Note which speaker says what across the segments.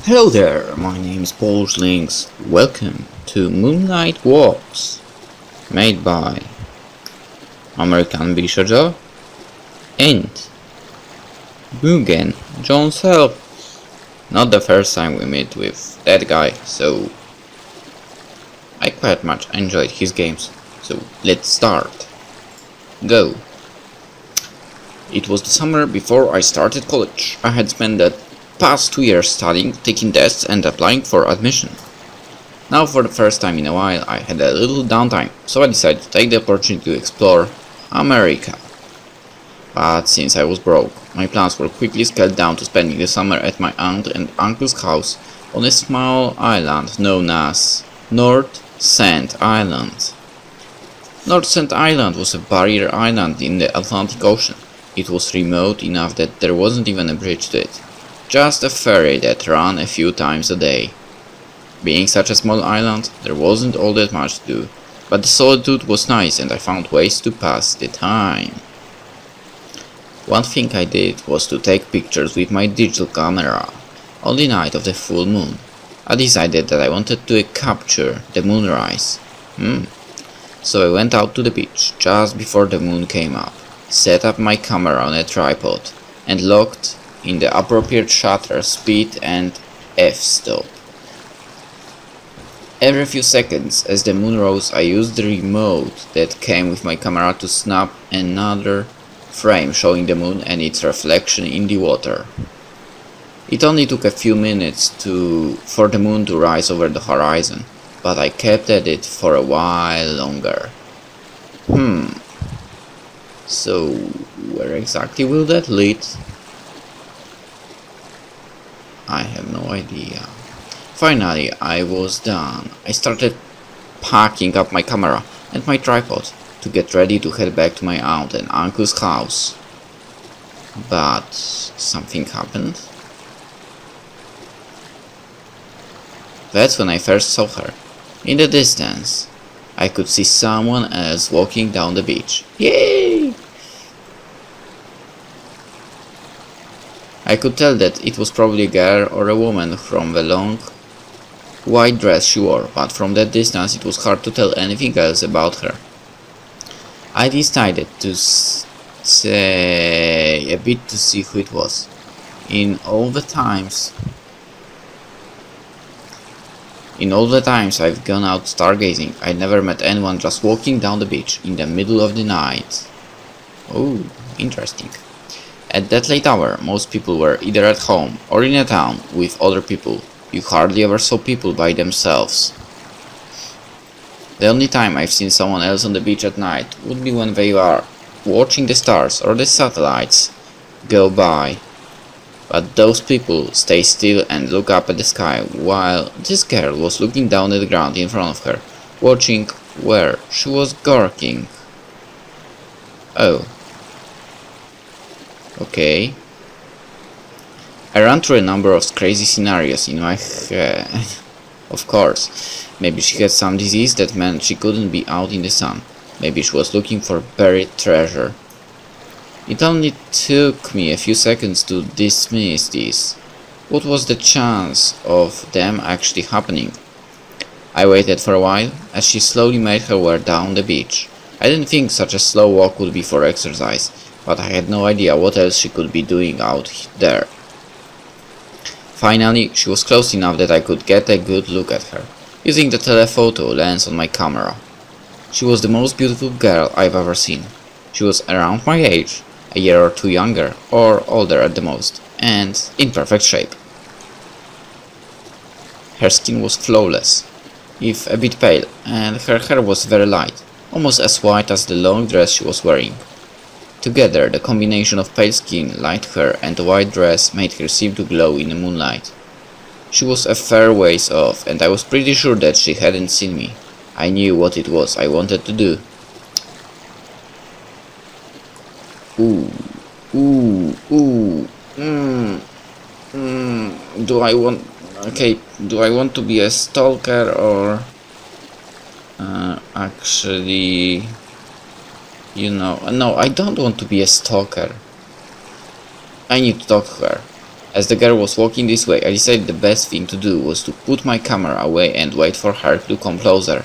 Speaker 1: Hello there, my name is PolishLynx. Welcome to Moonlight Walks, made by American Bishoujo and Mugen Jones Help. Not the first time we meet with that guy, so I quite much enjoyed his games. So let's start. Go. It was the summer before I started college. I had spent the past 2 years studying, taking tests and applying for admission. Now for the first time in a while I had a little downtime, so I decided to take the opportunity to explore America. But since I was broke, my plans were quickly scaled down to spending the summer at my aunt and uncle's house on a small island known as North Sand Island. North Sand Island was a barrier island in the Atlantic Ocean. It was remote enough that there wasn't even a bridge to it. Just a ferry that ran a few times a day. Being such a small island, there wasn't all that much to do, but the solitude was nice and I found ways to pass the time. One thing I did was to take pictures with my digital camera on the night of the full moon. I decided that I wanted to capture the moonrise. So I went out to the beach just before the moon came up, set up my camera on a tripod, and locked in the appropriate shutter speed and f-stop. Every few seconds as the moon rose I used the remote that came with my camera to snap another frame showing the moon and its reflection in the water. It only took a few minutes for the moon to rise over the horizon, but I kept at it for a while longer. So where exactly will that lead? I have no idea. Finally, I was done. I started packing up my camera and my tripod to get ready to head back to my aunt and uncle's house. But something happened. That's when I first saw her. In the distance, I could see someone else walking down the beach. Yay! I could tell that it was probably a girl or a woman from the long white dress she wore, but from that distance it was hard to tell anything else about her. I decided to say a bit to see who it was. In all the times I've gone out stargazing, I never met anyone just walking down the beach in the middle of the night. Oh, interesting. At that late hour, most people were either at home or in a town with other people. You hardly ever saw people by themselves. The only time I've seen someone else on the beach at night would be when they are watching the stars or the satellites go by. But those people stay still and look up at the sky, while this girl was looking down at the ground in front of her, watching where she was gawking. Oh. Okay. I ran through a number of crazy scenarios in my head. Of course. Maybe she had some disease that meant she couldn't be out in the sun. Maybe she was looking for buried treasure. It only took me a few seconds to dismiss this. What was the chance of them actually happening? I waited for a while as she slowly made her way down the beach. I didn't think such a slow walk would be for exercise, but I had no idea what else she could be doing out there. Finally, she was close enough that I could get a good look at her, using the telephoto lens on my camera. She was the most beautiful girl I've ever seen. She was around my age, a year or two younger, or older at the most, and in perfect shape. Her skin was flawless, if a bit pale, and her hair was very light, almost as white as the long dress she was wearing. Together, the combination of pale skin, light hair and a white dress made her seem to glow in the moonlight. She was a fair ways off, and I was pretty sure that she hadn't seen me. I knew what it was I wanted to do. Do I want to be a stalker or actually, no, I don't want to be a stalker. I need to talk to her. As the girl was walking this way, I decided the best thing to do was to put my camera away and wait for her to come closer.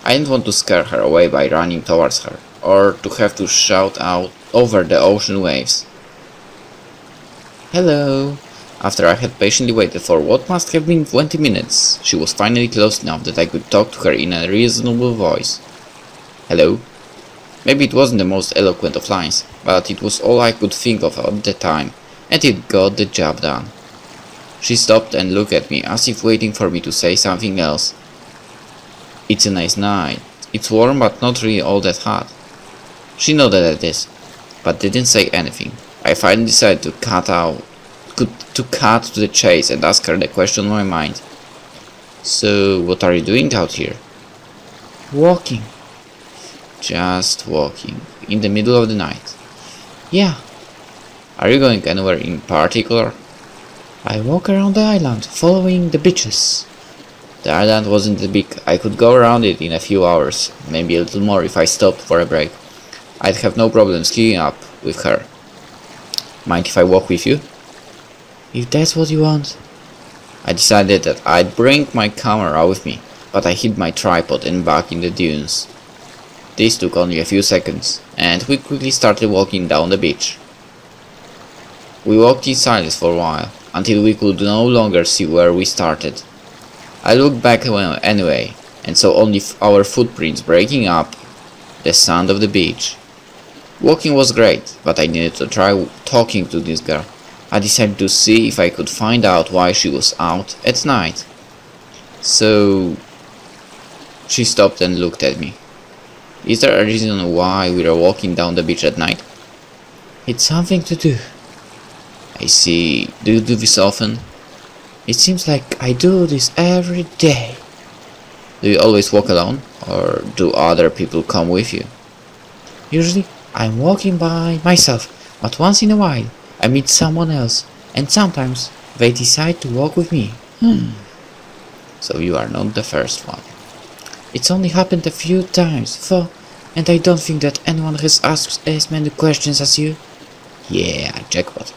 Speaker 1: I didn't want to scare her away by running towards her, or to have to shout out over the ocean waves. Hello! After I had patiently waited for what must have been 20 minutes, she was finally close enough that I could talk to her in a reasonable voice. Hello? Maybe it wasn't the most eloquent of lines, but it was all I could think of at the time, and it got the job done. She stopped and looked at me as if waiting for me to say something else. It's a nice night. It's warm but not really all that hot. She nodded at this, but didn't say anything. I finally decided to cut to the chase and ask her the question on my mind. So, what are you doing out here? Walking. Just walking. In the middle of the night. Yeah. Are you going anywhere in particular? I walk around the island, following the beaches. The island wasn't that big. I could go around it in a few hours, maybe a little more if I stopped for a break. I'd have no problem skiing up with her. Mind if I walk with you? If that's what you want. I decided that I'd bring my camera with me, but I hid my tripod and back in the dunes. This took only a few seconds, and we quickly started walking down the beach. We walked in silence for a while, until we could no longer see where we started. I looked back anyway, and saw only our footprints breaking up the sand of the beach. Walking was great, but I needed to try talking to this girl. I decided to see if I could find out why she was out at night. So... She stopped and looked at me. Is there a reason why we are walking down the beach at night? It's something to do. I see. Do you do this often? It seems like I do this every day. Do you always walk alone, or do other people come with you? Usually I'm walking by myself, but once in a while I meet someone else, and sometimes they decide to walk with me. So you are not the first one. It's only happened a few times, and I don't think that anyone has asked as many questions as you. Yeah, jackpot.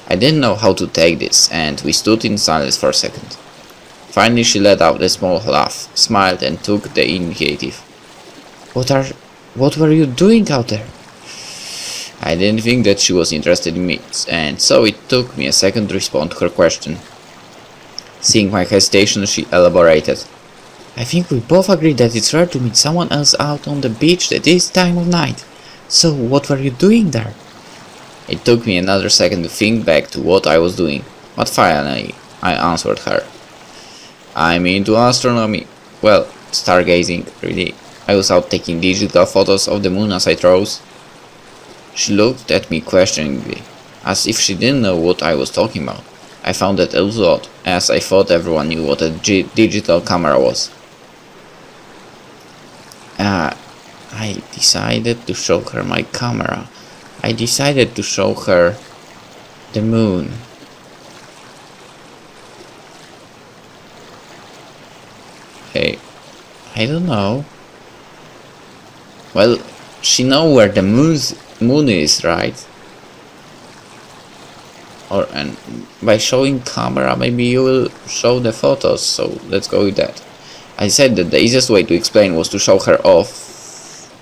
Speaker 1: I didn't know how to take this, and we stood in silence for a second. Finally she let out a small laugh, smiled and took the initiative. What were you doing out there? I didn't think that she was interested in me, and so it took me a second to respond to her question. Seeing my hesitation, she elaborated. I think we both agree that it's rare to meet someone else out on the beach at this time of night. So what were you doing there? It took me another second to think back to what I was doing, but finally I answered her. I'm into astronomy. Well, stargazing, really. I was out taking digital photos of the moon as I rose. She looked at me questioningly, as if she didn't know what I was talking about. I found that a little odd, as I thought everyone knew what a digital camera was. I decided to show her my camera. I decided to show her the moon. Hey, I don't know. Well, she knows where the moon is, right? And by showing camera, maybe you will show the photos, so let's go with that. I said that the easiest way to explain was to show her off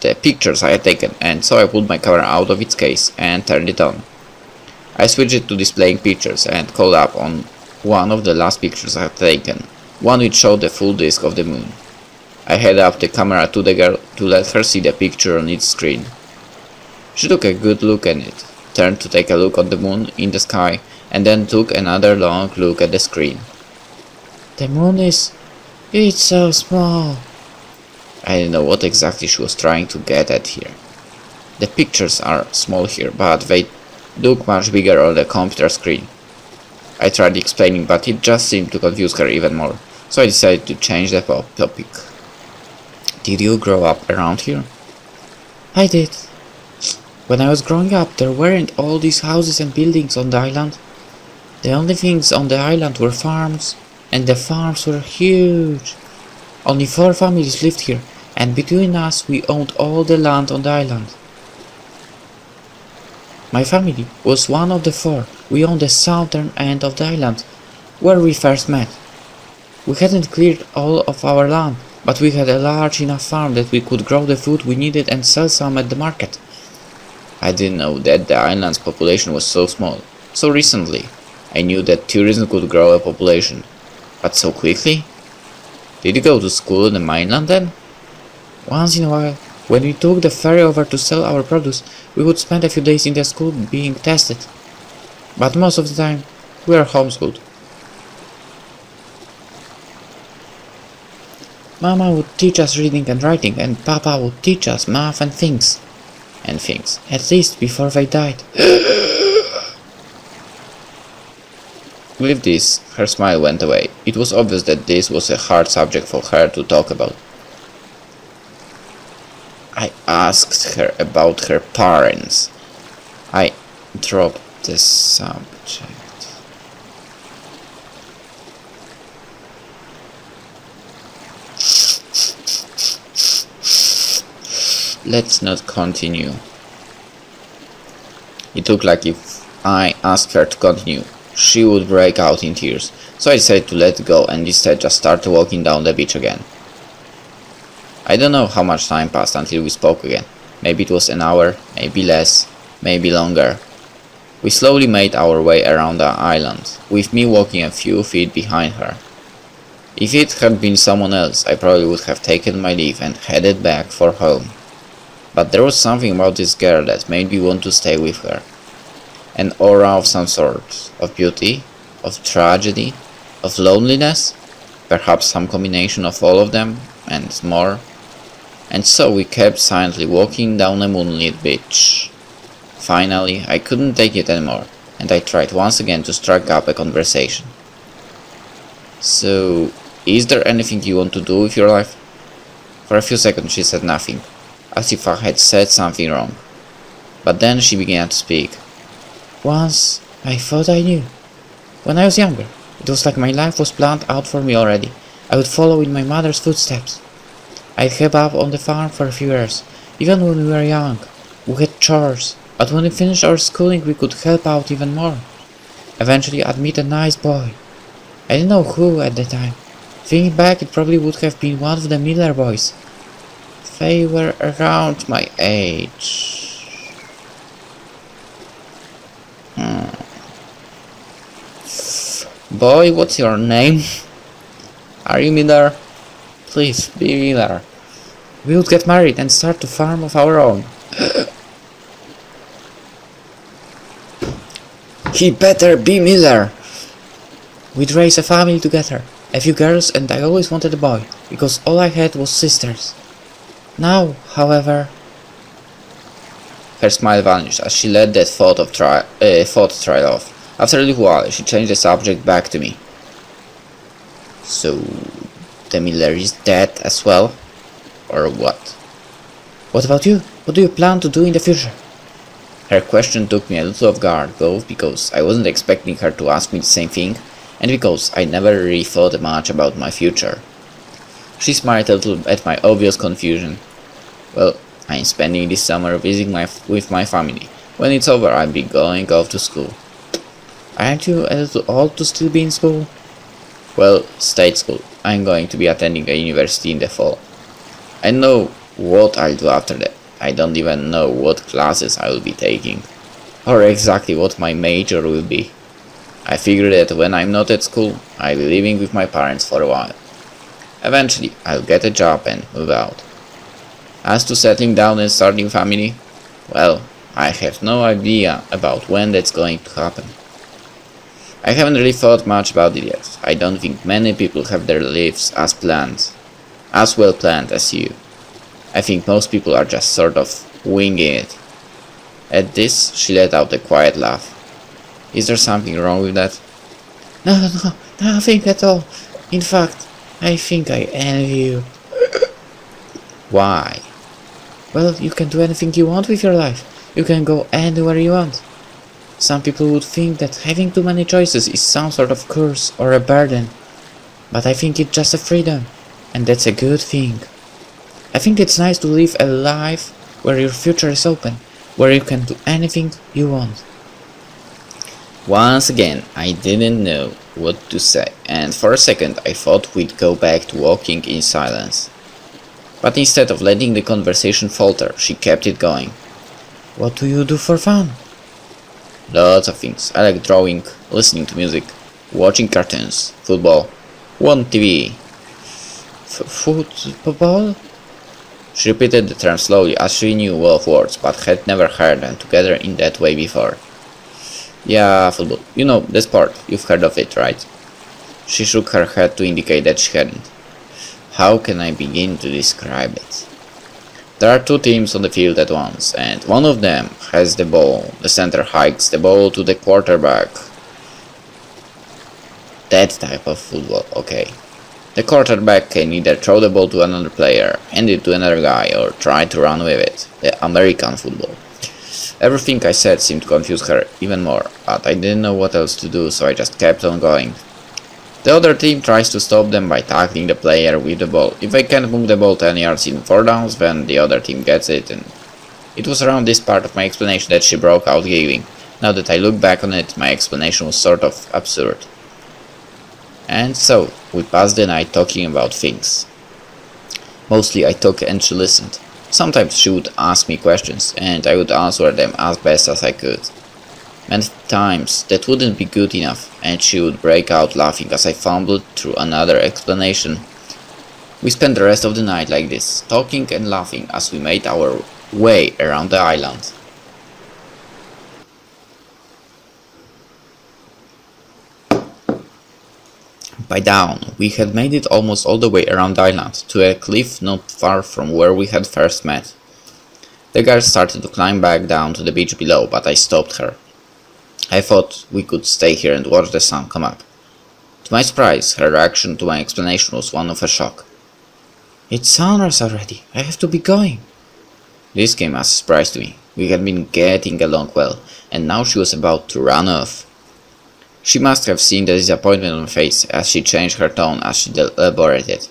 Speaker 1: the pictures I had taken, and so I pulled my camera out of its case and turned it on. I switched it to displaying pictures and called up on one of the last pictures I had taken, one which showed the full disk of the moon. I held up the camera to the girl to let her see the picture on its screen. She took a good look at it, turned to take a look at the moon in the sky, and then took another long look at the screen. The moon it's so small. I didn't know what exactly she was trying to get at here. The pictures are small here, but they look much bigger on the computer screen. I tried explaining, but it just seemed to confuse her even more, so I decided to change the topic. Did you grow up around here? I did. When I was growing up, there weren't all these houses and buildings on the island. The only things on the island were farms, and the farms were huge. Only 4 families lived here, and between us we owned all the land on the island. My family was one of the four. We owned the southern end of the island, where we first met. We hadn't cleared all of our land, but we had a large enough farm that we could grow the food we needed and sell some at the market. I didn't know that the island's population was so small. So recently, I knew that tourism could grow a population. But so quickly? Did you go to school in the mainland then? Once in a while, when we took the ferry over to sell our produce, we would spend a few days in the school being tested. But most of the time, we are homeschooled. Mama would teach us reading and writing, and Papa would teach us math and things. At least before they died. With this, her smile went away. It was obvious that this was a hard subject for her to talk about. I asked her about her parents. I dropped the subject. Let's not continue. It looked like if I asked her to continue, she would break out in tears, so I decided to let go and instead just started walking down the beach again. I don't know how much time passed until we spoke again. Maybe it was an hour, maybe less, maybe longer. We slowly made our way around the island, with me walking a few feet behind her. If it had been someone else, I probably would have taken my leave and headed back for home. But there was something about this girl that made me want to stay with her. An aura of some sort, of beauty, of tragedy, of loneliness, perhaps some combination of all of them, and more. And so we kept silently walking down a moonlit beach. Finally, I couldn't take it anymore, and I tried once again to strike up a conversation. So, is there anything you want to do with your life? For a few seconds she said nothing, as if I had said something wrong. But then she began to speak. Once, I thought I knew. When I was younger, it was like my life was planned out for me already. I would follow in my mother's footsteps. I'd help out on the farm for a few years, even when we were young. We had chores, but when we finished our schooling we could help out even more. Eventually I'd meet a nice boy. I didn't know who at the time. Thinking back, it probably would have been one of the Miller boys. They were around my age. Boy, what's your name? Are you Miller? Please, be Miller. We would get married and start a farm of our own. He better be Miller! We'd raise a family together, a few girls, and I always wanted a boy, because all I had was sisters. Now, however... Her smile vanished as she let that thought trail off. After a little while, she changed the subject back to me. So, the Miller is dead as well? Or what? What about you? What do you plan to do in the future? Her question took me a little off guard, both because I wasn't expecting her to ask me the same thing, and because I never really thought much about my future. She smiled a little at my obvious confusion. Well, I'm spending this summer visiting with my family. When it's over, I'll be going off to school. Aren't you a little old to still be in school? Well, state school. I'm going to be attending a university in the fall. I know what I'll do after that. I don't even know what classes I will be taking, or exactly what my major will be. I figure that when I'm not at school, I'll be living with my parents for a while. Eventually, I'll get a job and move out. As to settling down and starting a family, well, I have no idea about when that's going to happen. I haven't really thought much about it yet. I don't think many people have their lives as well planned as you. I think most people are just sort of winging it. At this, she let out a quiet laugh. Is there something wrong with that? No, nothing at all. In fact, I think I envy you. Why? Well, you can do anything you want with your life. You can go anywhere you want. Some people would think that having too many choices is some sort of curse or a burden. But I think it's just a freedom, and that's a good thing. I think it's nice to live a life where your future is open, where you can do anything you want. Once again, I didn't know what to say, and for a second I thought we'd go back to walking in silence. But instead of letting the conversation falter, she kept it going. What do you do for fun? Lots of things. I like drawing, listening to music, watching cartoons, football, one TV. Football? She repeated the term slowly as she knew well of words, but had never heard them together in that way before. Yeah, football. You know, the sport. You've heard of it, right? She shook her head to indicate that she hadn't. How can I begin to describe it? There are two teams on the field at once, and one of them has the ball. The center hikes the ball to the quarterback. That type of football, okay. The quarterback can either throw the ball to another player, hand it to another guy, or try to run with it. The American football. Everything I said seemed to confuse her even more, but I didn't know what else to do, so I just kept on going. The other team tries to stop them by tackling the player with the ball. If they can't move the ball 10 yards in 4 downs, then the other team gets it, and it was around this part of my explanation that she broke out giggling. Now that I look back on it, my explanation was sort of absurd. And so, we passed the night talking about things. Mostly I talked and she listened. Sometimes she would ask me questions, and I would answer them as best as I could. Many times that wouldn't be good enough, and she would break out laughing as I fumbled through another explanation. We spent the rest of the night like this, talking and laughing as we made our way around the island. By dawn, we had made it almost all the way around the island, to a cliff not far from where we had first met. The girl started to climb back down to the beach below, but I stopped her. I thought we could stay here and watch the sun come up. To my surprise, her reaction to my explanation was one of a shock. It's sunrise already, I have to be going. This came as a surprise to me. We had been getting along well, and now she was about to run off. She must have seen the disappointment on my face as she changed her tone as she elaborated.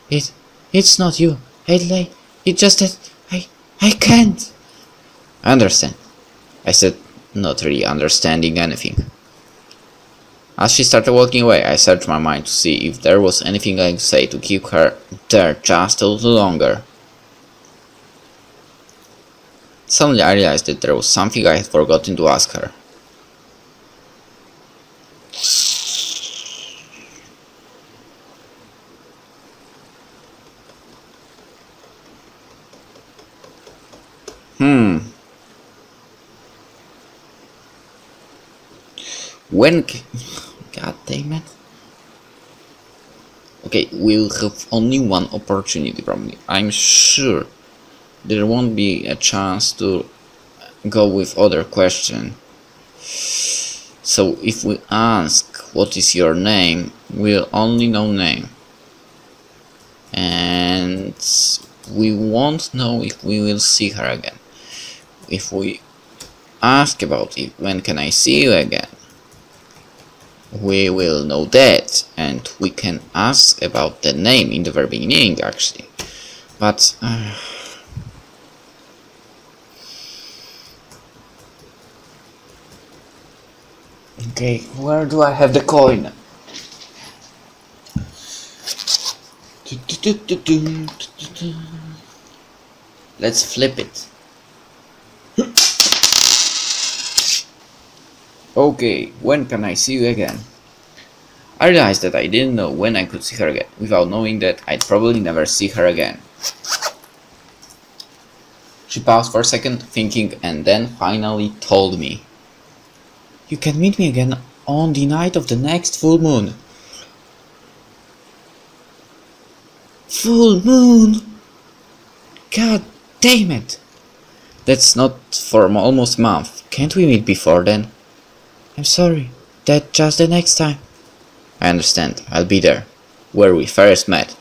Speaker 1: It's not you, Adelaide. It's just that I can't. I understand, I said, not really understanding anything. As she started walking away, I searched my mind to see if there was anything I could say to keep her there just a little longer. Suddenly I realized that there was something I had forgotten to ask her. God damn it. Okay, we'll have only one opportunity probably. I'm sure there won't be a chance to go with other question. So if we ask what is your name, we'll only know name. And we won't know if we will see her again. If we ask about it, when can I see you again? We will know that, and we can ask about the name in the very beginning actually. But okay, where do I have the coin? Let's flip it. Okay, when can I see you again? I realized that I didn't know when I could see her again, without knowing that I'd probably never see her again. She paused for a second, thinking, and then finally told me. You can meet me again on the night of the next full moon. Full moon! God damn it! That's not for almost a month. Can't we meet before then? I'm sorry, that's just the next time. I understand, I'll be there, where we first met.